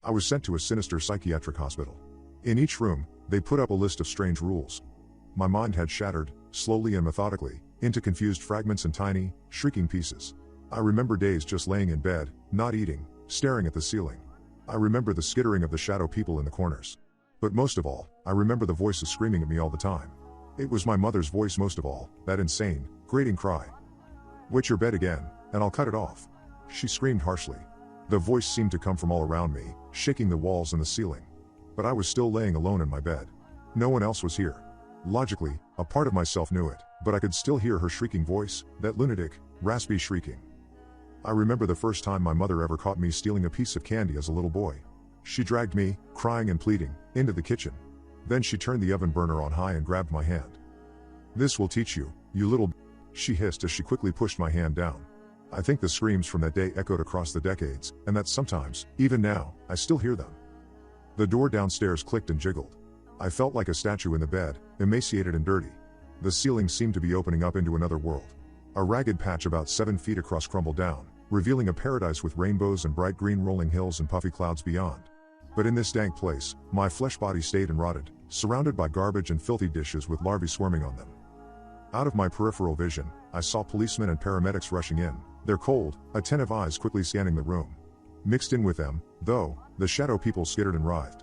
I was sent to a sinister psychiatric hospital. In each room, they put up a list of strange rules. My mind had shattered, slowly and methodically, into confused fragments and tiny, shrieking pieces. I remember days just laying in bed, not eating, staring at the ceiling. I remember the skittering of the shadow people in the corners. But most of all, I remember the voices screaming at me all the time. It was my mother's voice most of all, that insane, grating cry. "Wet your bed again, and I'll cut it off." She screamed harshly. The voice seemed to come from all around me, shaking the walls and the ceiling. But I was still laying alone in my bed. No one else was here. Logically, a part of myself knew it, but I could still hear her shrieking voice, that lunatic, raspy shrieking. I remember the first time my mother ever caught me stealing a piece of candy as a little boy. She dragged me, crying and pleading, into the kitchen. Then she turned the oven burner on high and grabbed my hand. "This will teach you, you little b-," she hissed as she quickly pushed my hand down. I think the screams from that day echoed across the decades, and that sometimes, even now, I still hear them. The door downstairs clicked and jiggled. I felt like a statue in the bed, emaciated and dirty. The ceiling seemed to be opening up into another world. A ragged patch about 7 feet across crumbled down, revealing a paradise with rainbows and bright green rolling hills and puffy clouds beyond. But in this dank place, my flesh body stayed and rotted, surrounded by garbage and filthy dishes with larvae swarming on them. Out of my peripheral vision, I saw policemen and paramedics rushing in, their cold, attentive eyes quickly scanning the room. Mixed in with them, though, the shadow people skittered and writhed.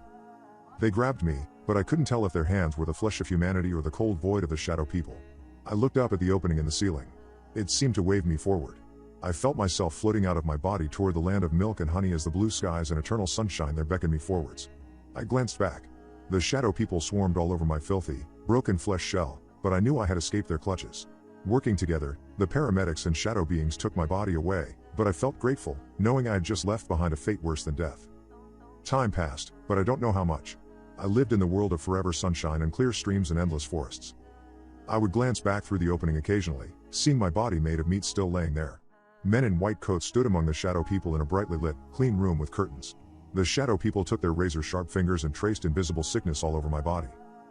They grabbed me, but I couldn't tell if their hands were the flesh of humanity or the cold void of the shadow people. I looked up at the opening in the ceiling. It seemed to wave me forward. I felt myself floating out of my body toward the land of milk and honey as the blue skies and eternal sunshine there beckoned me forwards. I glanced back. The shadow people swarmed all over my filthy, broken flesh shell, but I knew I had escaped their clutches. Working together, the paramedics and shadow beings took my body away, but I felt grateful, knowing I had just left behind a fate worse than death. Time passed, but I don't know how much. I lived in the world of forever sunshine and clear streams and endless forests. I would glance back through the opening occasionally, seeing my body made of meat still laying there. Men in white coats stood among the shadow people in a brightly lit, clean room with curtains. The shadow people took their razor-sharp fingers and traced invisible sickness all over my body.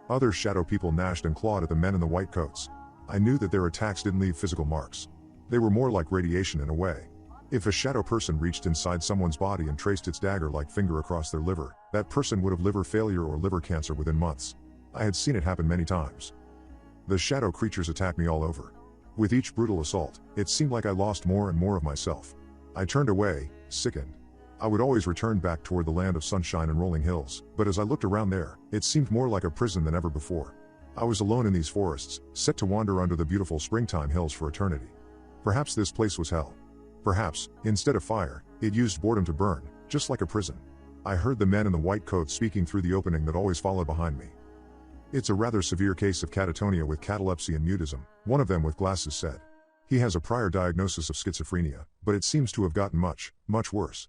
Other shadow people gnashed and clawed at the men in the white coats. I knew that their attacks didn't leave physical marks. They were more like radiation in a way. If a shadow person reached inside someone's body and traced its dagger-like finger across their liver, that person would have liver failure or liver cancer within months. I had seen it happen many times. The shadow creatures attacked me all over. With each brutal assault, it seemed like I lost more and more of myself. I turned away, sickened. I would always return back toward the land of sunshine and rolling hills, but as I looked around there, it seemed more like a prison than ever before. I was alone in these forests, set to wander under the beautiful springtime hills for eternity. Perhaps this place was hell. Perhaps, instead of fire, it used boredom to burn, just like a prison. I heard the men in the white coats speaking through the opening that always followed behind me. "It's a rather severe case of catatonia with catalepsy and mutism," one of them with glasses said. "He has a prior diagnosis of schizophrenia, but it seems to have gotten much, much worse."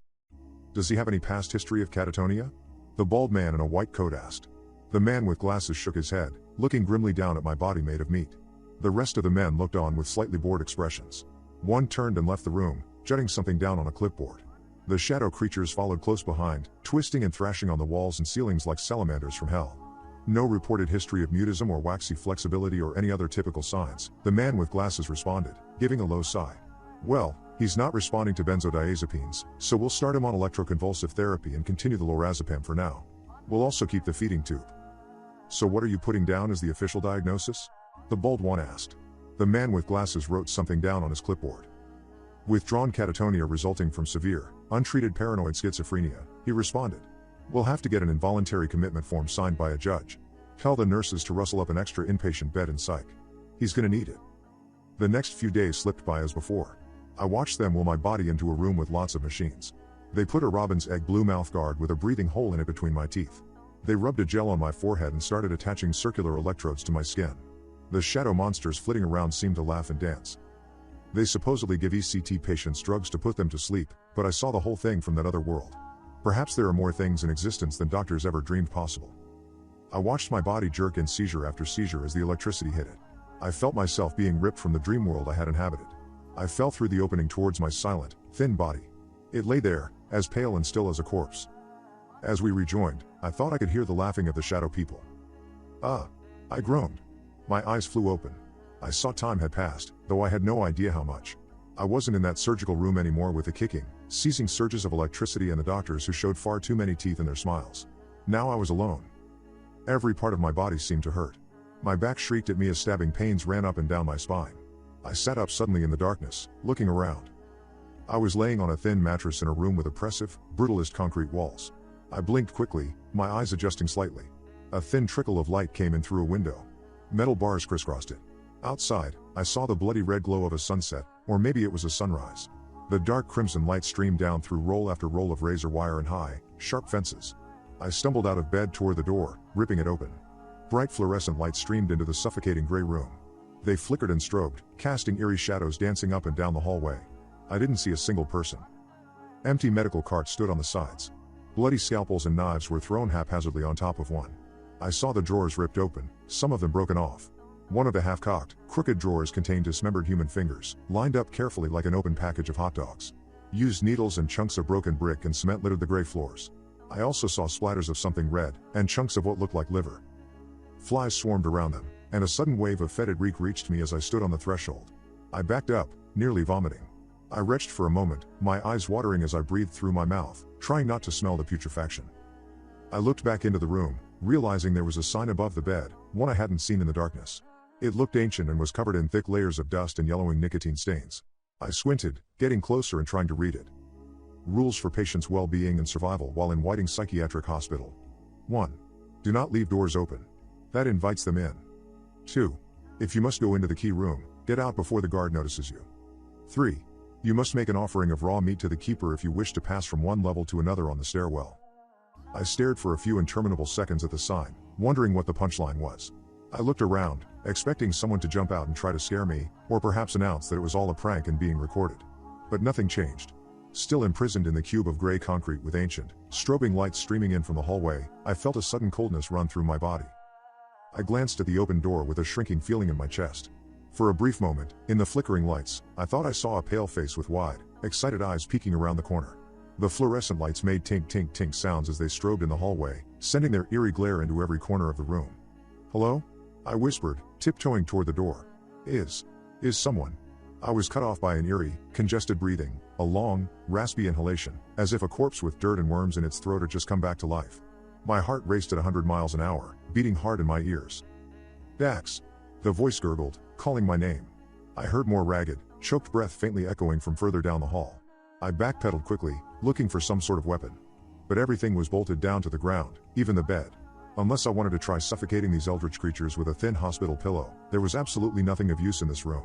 "Does he have any past history of catatonia?" the bald man in a white coat asked. The man with glasses shook his head, looking grimly down at my body made of meat. The rest of the men looked on with slightly bored expressions. One turned and left the room, jotting something down on a clipboard. The shadow creatures followed close behind, twisting and thrashing on the walls and ceilings like salamanders from hell. "No reported history of mutism or waxy flexibility or any other typical signs," the man with glasses responded, giving a low sigh. "Well, he's not responding to benzodiazepines, so we'll start him on electroconvulsive therapy and continue the lorazepam for now. We'll also keep the feeding tube." "So what are you putting down as the official diagnosis?" the bald one asked. The man with glasses wrote something down on his clipboard. "Withdrawn catatonia resulting from severe, untreated paranoid schizophrenia," he responded. "We'll have to get an involuntary commitment form signed by a judge. Tell the nurses to rustle up an extra inpatient bed in psych. He's gonna need it." The next few days slipped by as before. I watched them wheel my body into a room with lots of machines. They put a robin's egg blue mouthguard with a breathing hole in it between my teeth. They rubbed a gel on my forehead and started attaching circular electrodes to my skin. The shadow monsters flitting around seemed to laugh and dance. They supposedly give ECT patients drugs to put them to sleep, but I saw the whole thing from that other world. Perhaps there are more things in existence than doctors ever dreamed possible. I watched my body jerk in seizure after seizure as the electricity hit it. I felt myself being ripped from the dream world I had inhabited. I fell through the opening towards my silent, thin body. It lay there, as pale and still as a corpse. As we rejoined, I thought I could hear the laughing of the shadow people. "Ah!" I groaned. My eyes flew open. I saw time had passed, though I had no idea how much. I wasn't in that surgical room anymore with the kicking, seizing surges of electricity and the doctors who showed far too many teeth in their smiles. Now I was alone. Every part of my body seemed to hurt. My back shrieked at me as stabbing pains ran up and down my spine. I sat up suddenly in the darkness, looking around. I was laying on a thin mattress in a room with oppressive, brutalist concrete walls. I blinked quickly, my eyes adjusting slightly. A thin trickle of light came in through a window. Metal bars crisscrossed it. Outside, I saw the bloody red glow of a sunset, or maybe it was a sunrise. The dark crimson light streamed down through roll after roll of razor wire and high, sharp fences. I stumbled out of bed toward the door, ripping it open. Bright fluorescent light streamed into the suffocating gray room. They flickered and strobed, casting eerie shadows dancing up and down the hallway. I didn't see a single person. Empty medical carts stood on the sides. Bloody scalpels and knives were thrown haphazardly on top of one. I saw the drawers ripped open, some of them broken off. One of the half-cocked, crooked drawers contained dismembered human fingers, lined up carefully like an open package of hot dogs. Used needles and chunks of broken brick and cement littered the gray floors. I also saw splatters of something red, and chunks of what looked like liver. Flies swarmed around them, and a sudden wave of fetid reek reached me as I stood on the threshold. I backed up, nearly vomiting. I retched for a moment, my eyes watering as I breathed through my mouth, trying not to smell the putrefaction. I looked back into the room, realizing there was a sign above the bed, one I hadn't seen in the darkness. It looked ancient and was covered in thick layers of dust and yellowing nicotine stains. I squinted, getting closer and trying to read it. Rules for patients' well-being and survival while in Whiting Psychiatric Hospital. 1. Do not leave doors open. That invites them in. 2. If you must go into the key room, get out before the guard notices you. 3. You must make an offering of raw meat to the keeper if you wish to pass from one level to another on the stairwell. I stared for a few interminable seconds at the sign, wondering what the punchline was. I looked around, expecting someone to jump out and try to scare me, or perhaps announce that it was all a prank and being recorded. But nothing changed. Still imprisoned in the cube of gray concrete with ancient, strobing lights streaming in from the hallway, I felt a sudden coldness run through my body. I glanced at the open door with a shrinking feeling in my chest. For a brief moment, in the flickering lights, I thought I saw a pale face with wide, excited eyes peeking around the corner. The fluorescent lights made tink-tink-tink sounds as they strobed in the hallway, sending their eerie glare into every corner of the room. "Hello?" I whispered, tiptoeing toward the door. Is someone?" I was cut off by an eerie, congested breathing, a long, raspy inhalation, as if a corpse with dirt and worms in its throat had just come back to life. My heart raced at 100 miles an hour, beating hard in my ears. "Dax!" The voice gurgled, calling my name. I heard more ragged, choked breath faintly echoing from further down the hall. I backpedaled quickly, looking for some sort of weapon. But everything was bolted down to the ground, even the bed. Unless I wanted to try suffocating these eldritch creatures with a thin hospital pillow, there was absolutely nothing of use in this room.